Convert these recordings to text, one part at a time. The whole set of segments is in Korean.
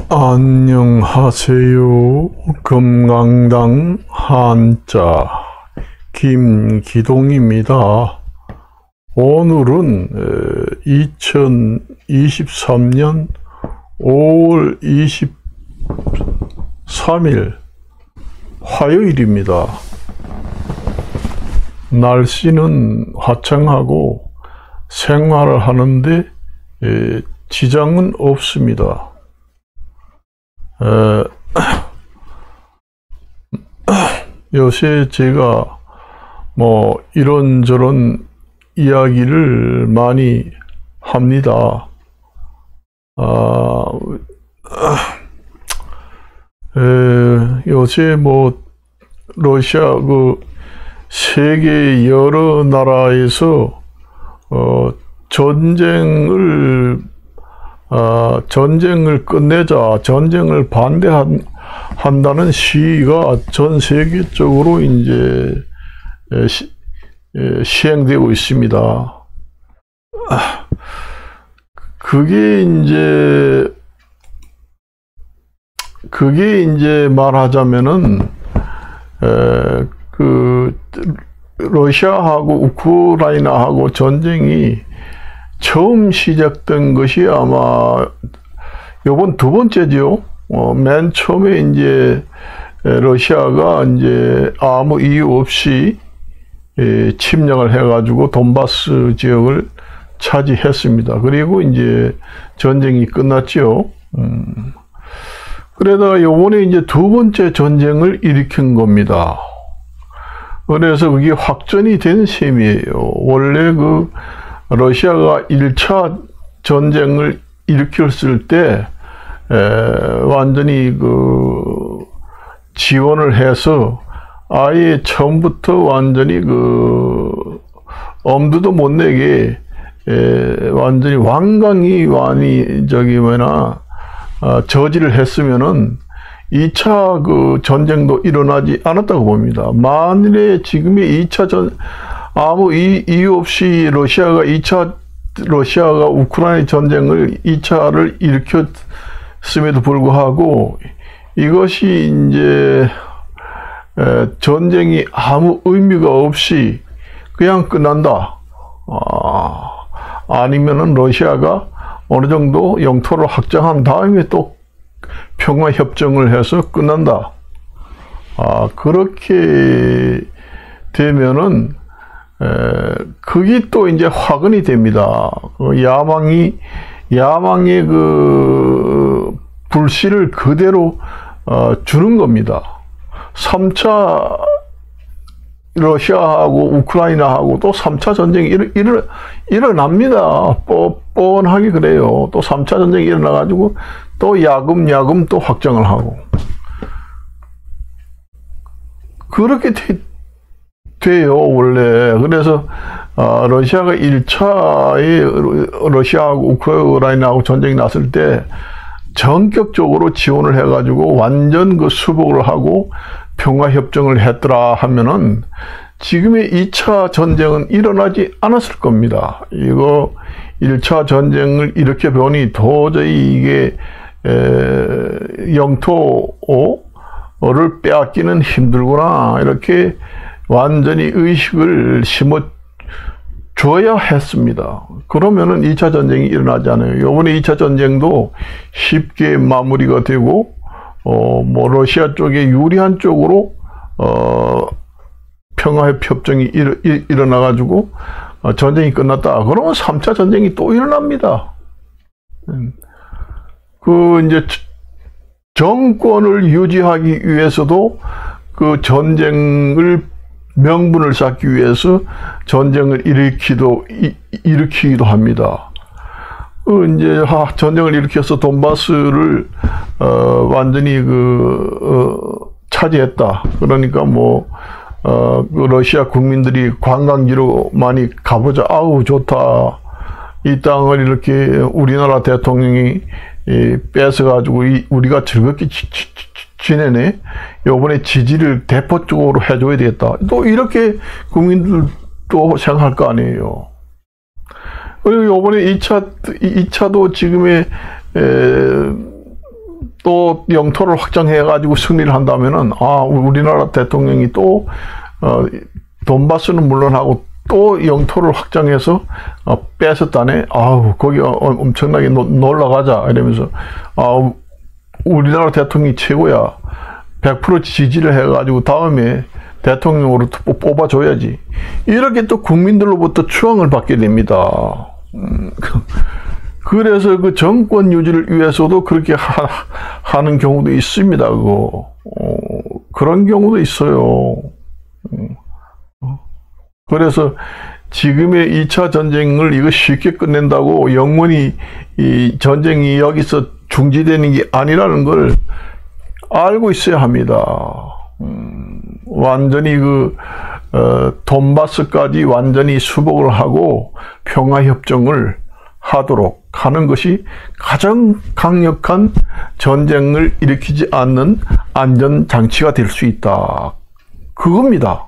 안녕하세요. 금강당 한자 김기동입니다. 오늘은 2023년 5월 23일 화요일입니다. 날씨는 화창하고 생활을 하는데 지장은 없습니다. 요새 제가 뭐 이런저런 이야기를 많이 합니다. 요새 뭐 러시아 세계 여러 나라에서 전쟁을 끝내자, 전쟁을 반대한다는 시위가 전 세계적으로 이제 시행되고 있습니다. 그게 이제 말하자면은 러시아하고 우크라이나하고 전쟁이 처음 시작된 것이 아마 요번 두 번째죠. 맨 처음에 이제 러시아가 이제 아무 이유 없이 침략을 해가지고 돈바스 지역을 차지했습니다. 그리고 이제 전쟁이 끝났죠. 그러다가 요번에 이제 두 번째 전쟁을 일으킨 겁니다. 그래서 그게 확전이 된 셈이에요. 원래 러시아가 1차 전쟁을 일으켰을 때 완전히 지원을 해서 아예 처음부터 완전히 엄두도 못 내게 완전히 완강히 저지를 했으면은 2차 전쟁도 일어나지 않았다고 봅니다. 만일에 지금의 2차 아무 이유 없이 러시아가 우크라이나 전쟁을 2차를 일으켰음에도 불구하고 이것이 이제 전쟁이 아무 의미가 없이 그냥 끝난다. 아니면은 러시아가 어느 정도 영토를 확장한 다음에 또 평화 협정을 해서 끝난다. 그렇게 되면은 그게 또 이제 화근이 됩니다. 야망의 불씨를 그대로 주는 겁니다. 3차 러시아하고 우크라이나하고 또 3차 전쟁이 일어납니다. 뻔하게 그래요. 또 3차 전쟁이 일어나가지고 또 야금 또 확장을 하고. 그렇게 돼요, 원래. 그래서, 러시아가 1차에 러시아하고 우크라이나하고 전쟁이 났을 때 전격적으로 지원을 해가지고 완전 수복을 하고 평화협정을 했더라 하면은 지금의 2차 전쟁은 일어나지 않았을 겁니다. 이거 1차 전쟁을 이렇게 보니 도저히 이게 영토를 빼앗기는 힘들구나. 이렇게 완전히 의식을 심어줘야 했습니다. 그러면은 2차 전쟁이 일어나지 않아요. 이번에 2차 전쟁도 쉽게 마무리가 되고, 뭐, 러시아 쪽에 유리한 쪽으로, 평화협정이 일어나가지고, 전쟁이 끝났다. 그러면 3차 전쟁이 또 일어납니다. 이제, 정권을 유지하기 위해서도 전쟁을 명분을 쌓기 위해서 전쟁을 일으키기도 합니다. 이제 전쟁을 일으켜서 돈바스를 완전히 차지했다. 그러니까 뭐 러시아 국민들이 관광지로 많이 가보자. 아우 좋다. 이 땅을 이렇게 우리나라 대통령이 뺏어가지고 우리가 즐겁게 지내네. 요번에 지지를 대폭적으로 해줘야 되겠다. 또 이렇게 국민들도 생각할 거 아니에요. 그리고 요번에 2차도 지금의 또 영토를 확장해가지고 승리를 한다면은, 우리나라 대통령이 또, 돈바스는 물론하고 또 영토를 확장해서, 뺏었다네. 거기 엄청나게 놀러가자. 이러면서, 우리나라 대통령이 최고야. 100% 지지를 해가지고 다음에 대통령으로 뽑아줘야지. 이렇게 또 국민들로부터 추앙을 받게 됩니다. 그래서 그 정권 유지를 위해서도 그렇게 하는 경우도 있습니다. 그런 경우도 있어요. 그래서 지금의 2차 전쟁을 이거 쉽게 끝낸다고 영원히 이 전쟁이 여기서 중지되는 게 아니라는 걸 알고 있어야 합니다. 완전히 돈바스까지 완전히 수복을 하고 평화협정을 하도록 하는 것이 가장 강력한 전쟁을 일으키지 않는 안전장치가 될 수 있다. 그겁니다.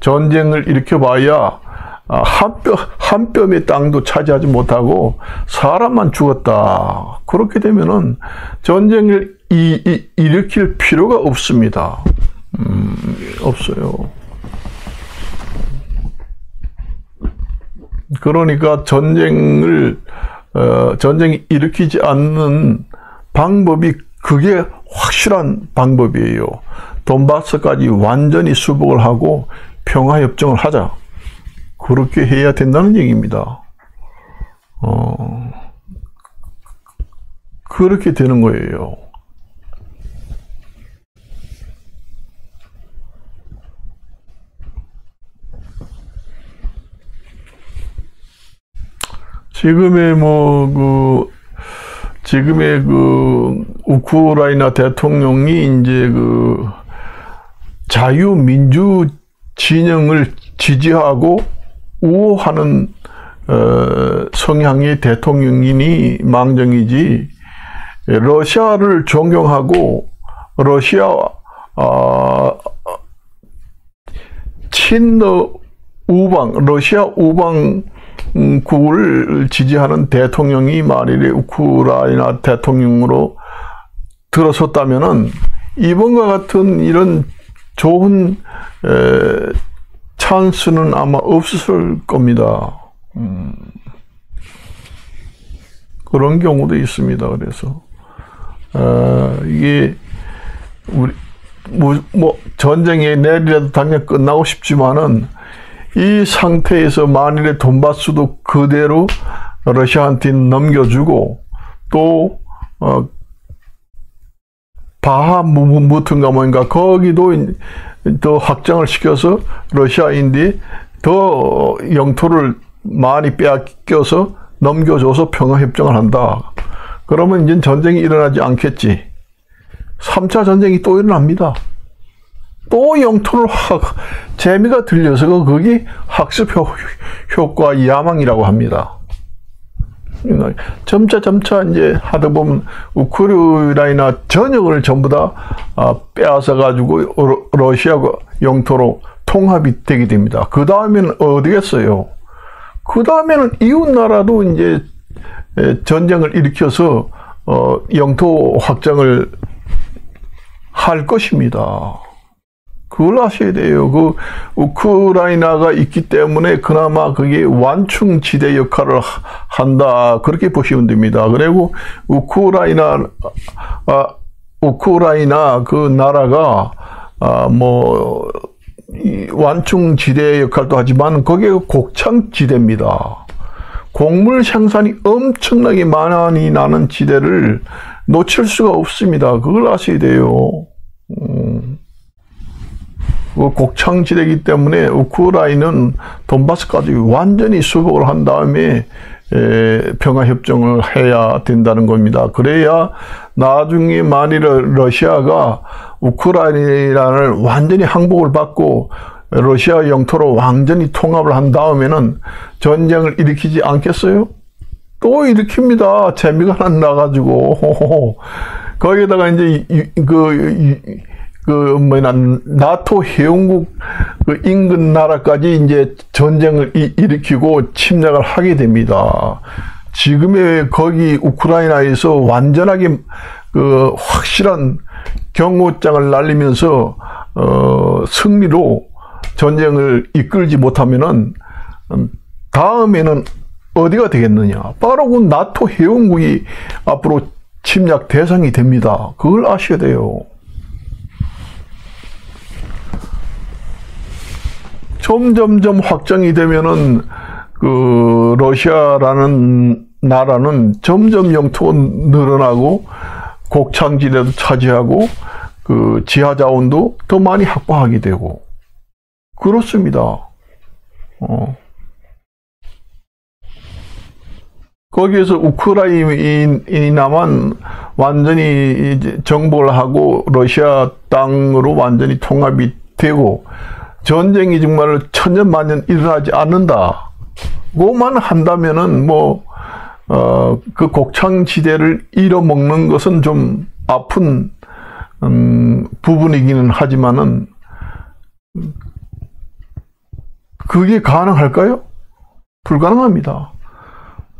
전쟁을 일으켜봐야 한 뼘의 땅도 차지하지 못하고 사람만 죽었다. 그렇게 되면은 전쟁을 일으킬 필요가 없습니다. 없어요. 그러니까 전쟁이 일으키지 않는 방법이 그게 확실한 방법이에요. 돈바스까지 완전히 수복을 하고 평화협정을 하자. 그렇게 해야 된다는 얘기입니다. 그렇게 되는 거예요. 지금의 우크라이나 대통령이 이제 자유민주 진영을 지지하고 우호하는 성향의 대통령이니 망정이지, 러시아를 존경하고 러시아 러시아 우방국을 지지하는 대통령이 만일에 우크라이나 대통령으로 들어섰다면은 이번과 같은 이런 좋은 찬스는 아마 없을 겁니다. 그런 경우도 있습니다. 그래서 이게 전쟁이 내일이라도 당장 끝나고 싶지만은 이 상태에서 만일에 돈바스도 그대로 러시아한테 넘겨주고 또 바하무튼가 뭔가 거기도 더 확장을 시켜서 러시아인들이 더 영토를 많이 빼앗겨서 넘겨줘서 평화협정을 한다. 그러면 이제 전쟁이 일어나지 않겠지. 3차 전쟁이 또 일어납니다. 또 영토를 재미가 들려서 그게 학습 효과 야망이라고 합니다. 점차 이제 하다 보면 우크라이나 전역을 전부 다 빼앗아 가지고 러시아 영토로 통합이 되게 됩니다. 그 다음에는 어디겠어요? 그 다음에는 이웃 나라도 이제 전쟁을 일으켜서 영토 확장을 할 것입니다. 그걸 아셔야 돼요. 우크라이나가 있기 때문에 그나마 그게 완충지대 역할을 한다. 그렇게 보시면 됩니다. 그리고 우크라이나 그 나라가 완충지대 역할도 하지만 거기가 곡창지대입니다. 곡물 생산이 엄청나게 많이 나는 지대를 놓칠 수가 없습니다. 그걸 아셔야 돼요. 곡창지대이기 때문에 우크라이나는 돈바스까지 완전히 수복을 한 다음에 평화협정을 해야 된다는 겁니다. 그래야 나중에 만일 러시아가 우크라이나를 완전히 항복을 받고 러시아 영토로 완전히 통합을 한 다음에는 전쟁을 일으키지 않겠어요? 또 일으킵니다. 재미가 나가지고. 거기에다가 이제 나토 회원국 인근 나라까지 이제 전쟁을 일으키고 침략을 하게 됩니다. 지금의 거기 우크라이나에서 완전하게 그 확실한 경고장을 날리면서 승리로 전쟁을 이끌지 못하면은 다음에는 어디가 되겠느냐? 바로 그 나토 회원국이 앞으로 침략 대상이 됩니다. 그걸 아셔야 돼요. 점점점 확정이 되면은 그 러시아라는 나라는 점점 영토가 늘어나고 곡창지대도 차지하고 그 지하 자원도 더 많이 확보하게 되고 그렇습니다. 거기에서 우크라이나만 완전히 이제 정복을 하고 러시아 땅으로 완전히 통합이 되고 전쟁이 정말 천년만년 일어나지 않는다고만 한다면은 그 곡창지대를 잃어먹는 것은 좀 아픈 부분이기는 하지만은 그게 가능할까요? 불가능합니다.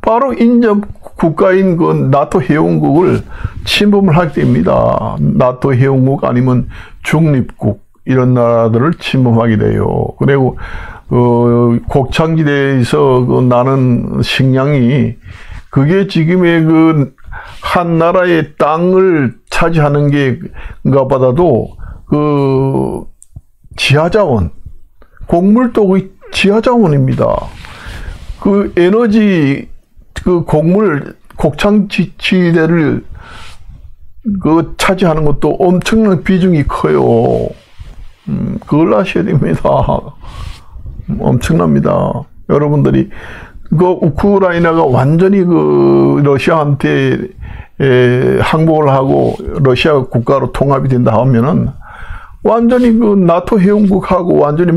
바로 인접 국가인 그 나토 회원국을 침범을 하게 됩니다. 나토 회원국 아니면 중립국 이런 나라들을 침범하게 돼요. 그리고 곡창지대에서 그 나는 식량이 그게 지금의 그 한 나라의 땅을 차지하는 게인가 보다도 그 지하자원, 곡물도 거의 지하자원입니다. 그 에너지 그 곡창지대를 그 차지하는 것도 엄청난 비중이 커요. 그걸 아셔야 됩니다. 엄청납니다. 여러분들이 그 우크라이나가 완전히 그 러시아한테 항복을 하고 러시아 국가로 통합이 된다 하면은 완전히 그 나토 회원국하고 완전히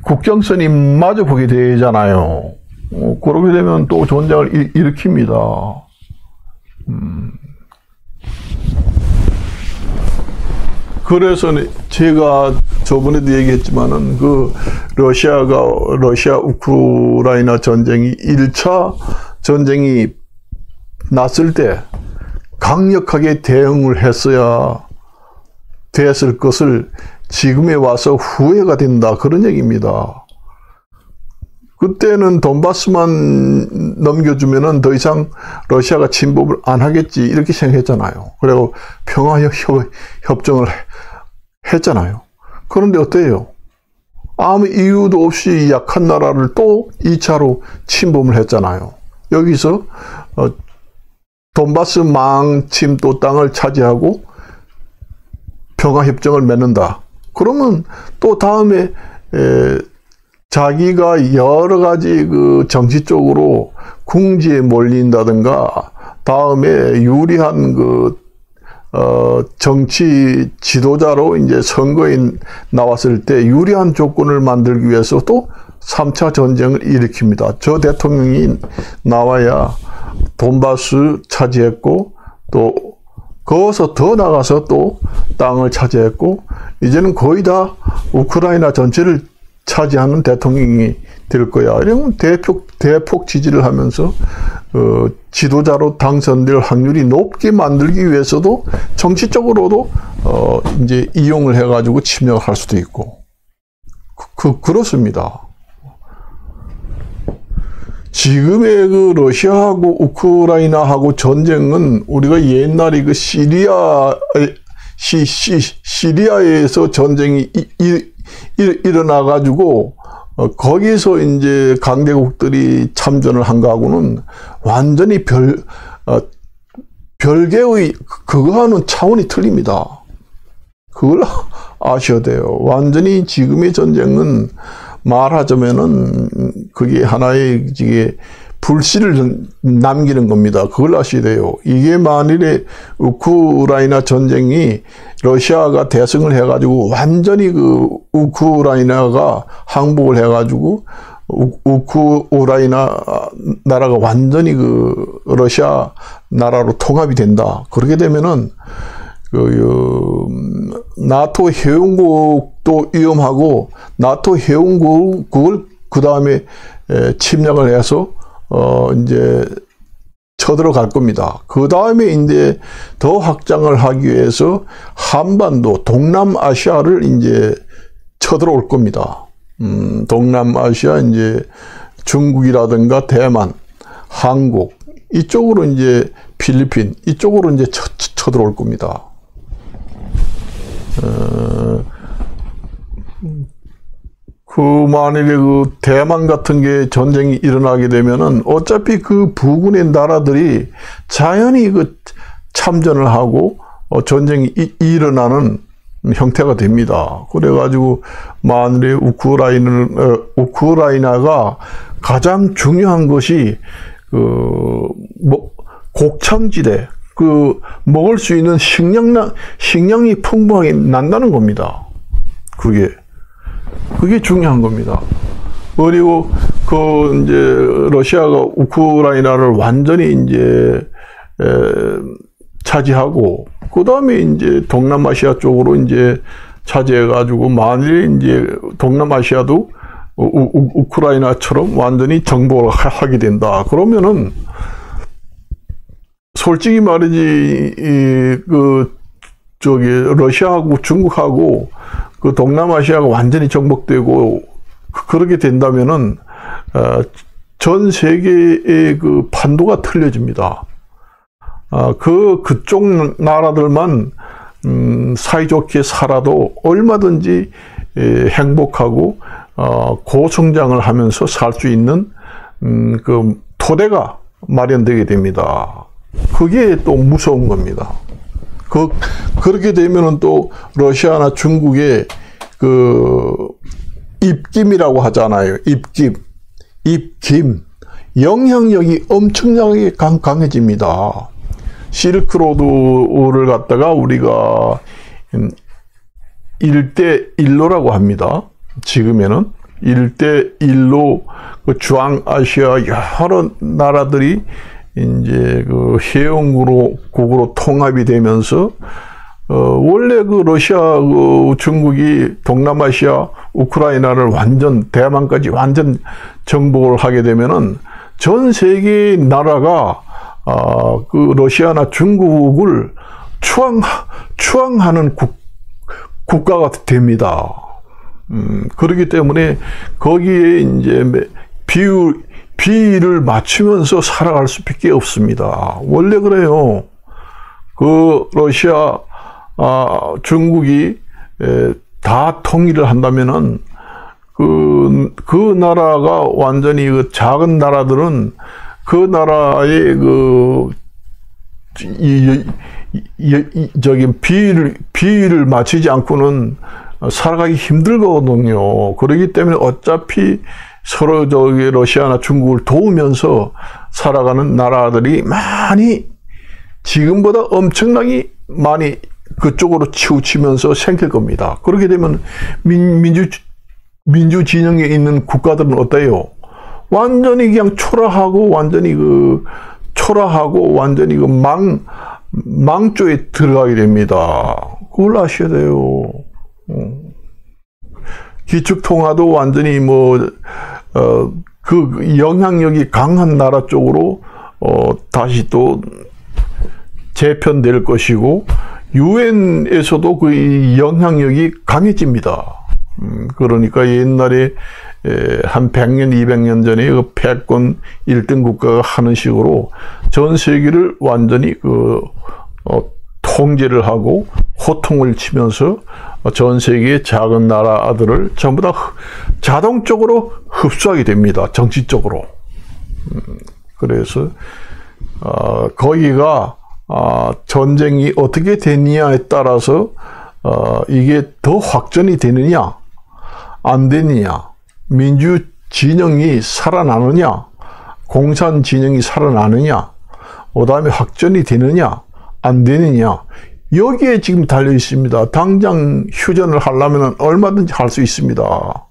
국경선이 마주 보게 되잖아요. 그렇게 되면 또 전쟁을 일으킵니다. 그래서 제가 저번에도 얘기했지만은 그 러시아 우크라이나 전쟁이 1차 전쟁이 났을 때 강력하게 대응을 했어야 됐을 것을 지금에 와서 후회가 된다. 그런 얘기입니다. 그때는 돈바스만 넘겨주면은 더 이상 러시아가 침범을 안 하겠지 이렇게 생각했잖아요. 그리고 평화협정을 했잖아요. 그런데 어때요? 아무 이유도 없이 약한 나라를 또 2차로 침범을 했잖아요. 여기서 돈바스 망침 또 땅을 차지하고 평화협정을 맺는다. 그러면 또 다음에 자기가 여러 가지 그 정치적으로 궁지에 몰린다든가 다음에 유리한 그 정치 지도자로 이제 선거에 나왔을 때 유리한 조건을 만들기 위해서 또 3차 전쟁을 일으킵니다. 저 대통령이 나와야 돈바스 차지했고 또 거기서 더 나가서 또 땅을 차지했고 이제는 거의 다 우크라이나 전체를 차지하는 대통령이 될 거야. 이러면 대폭 지지를 하면서 지도자로 당선될 확률이 높게 만들기 위해서도 정치적으로도 이제 이용을 해가지고 침략할 수도 있고 그렇습니다. 지금의 그 러시아하고 우크라이나하고 전쟁은 우리가 옛날에 그 시리아에서 전쟁이 일어나 가지고 거기서 이제 강대국들이 참전을 한 거하고는 완전히 별개의 그거와는 차원이 틀립니다. 그걸 아셔야 돼요. 완전히 지금의 전쟁은 말하자면은 그게 하나의 이게 불씨를 남기는 겁니다. 그걸 아셔야 돼요. 이게 만일에 우크라이나 전쟁이 러시아가 대승을 해가지고 완전히 그 우크라이나가 항복을 해가지고 우크라이나 나라가 완전히 그 러시아 나라로 통합이 된다. 그렇게 되면은 나토 회원국도 위험하고 나토 회원국을 그 다음에 침략을 해서 이제 쳐들어갈 겁니다. 그 다음에 이제 더 확장을 하기 위해서 한반도, 동남아시아를 이제 쳐들어올 겁니다. 동남아시아 이제 중국이라든가 대만, 한국 이쪽으로 이제 필리핀 이쪽으로 이제 쳐들어올 겁니다. 그 만약에 그 대만 같은 게 전쟁이 일어나게 되면은 어차피 그 부근의 나라들이 자연히 그 참전을 하고 전쟁이 일어나는 형태가 됩니다. 그래가지고 만일에 우크라이나가 가장 중요한 것이 곡창지대, 먹을 수 있는 식량이 풍부하게 난다는 겁니다. 그게 중요한 겁니다. 그리고 이제 러시아가 우크라이나를 완전히 이제 차지하고 그 다음에 이제 동남아시아 쪽으로 이제 차지해가지고 만일에 이제 동남아시아도 우크라이나처럼 완전히 정복을 하게 된다. 그러면은 솔직히 말이지 러시아하고 중국하고 그 동남아시아가 완전히 정복되고 그렇게 된다면은 전 세계의 그 판도가 틀려집니다. 그쪽 나라들만 사이좋게 살아도 얼마든지 행복하고 고성장을 하면서 살 수 있는 그 토대가 마련되게 됩니다. 그게 또 무서운 겁니다. 그렇게 되면은 또 러시아나 중국의 그 입김이라고 하잖아요. 입김 영향력이 엄청나게 강해집니다. 실크로드를 갖다가 우리가 1대1로라고 합니다. 지금에는 1대1로 그 중앙아시아 여러 나라들이 이제 그 해영국으로 통합이 되면서 원래 그 러시아, 중국이 동남아시아, 우크라이나를 대만까지 완전 정복을 하게 되면은 전 세계 나라가 그 러시아나 중국을 추앙하는 국가가 됩니다. 그렇기 때문에 거기에 이제 비율을 맞추면서 살아갈 수밖에 없습니다. 원래 그래요. 그 러시아, 중국이 다 통일을 한다면은 그 나라가 완전히 그 작은 나라들은 그 나라의 비율을 맞추지 않고는 살아가기 힘들거든요. 그렇기 때문에 어차피 서로 러시아나 중국을 도우면서 살아가는 나라들이 지금보다 엄청나게 많이 그쪽으로 치우치면서 생길 겁니다. 그렇게 되면 민주 진영에 있는 국가들은 어때요? 완전히 그냥 초라하고 완전히 망조에 들어가게 됩니다. 그걸 아셔야 돼요. 기축통화도 완전히 그 영향력이 강한 나라 쪽으로 다시 또 재편될 것이고 유엔에서도 그 영향력이 강해집니다. 그러니까 옛날에 한 100년, 200년 전에 그 패권 1등 국가가 하는 식으로 전 세계를 완전히 통제를 하고 호통을 치면서 전 세계의 작은 나라들을 전부 다 자동적으로 흡수하게 됩니다. 정치적으로. 그래서 거기가 전쟁이 어떻게 되느냐에 따라서 이게 더 확전이 되느냐 안 되느냐, 민주 진영이 살아나느냐, 공산 진영이 살아나느냐, 그 다음에 확전이 되느냐 안 되느냐, 여기에 지금 달려 있습니다. 당장 휴전을 하려면 얼마든지 할 수 있습니다.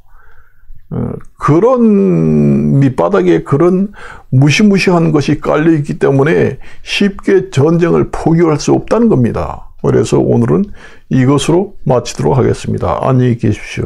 그런 밑바닥에 그런 무시무시한 것이 깔려 있기 때문에 쉽게 전쟁을 포기할 수 없다는 겁니다. 그래서 오늘은 이것으로 마치도록 하겠습니다. 안녕히 계십시오.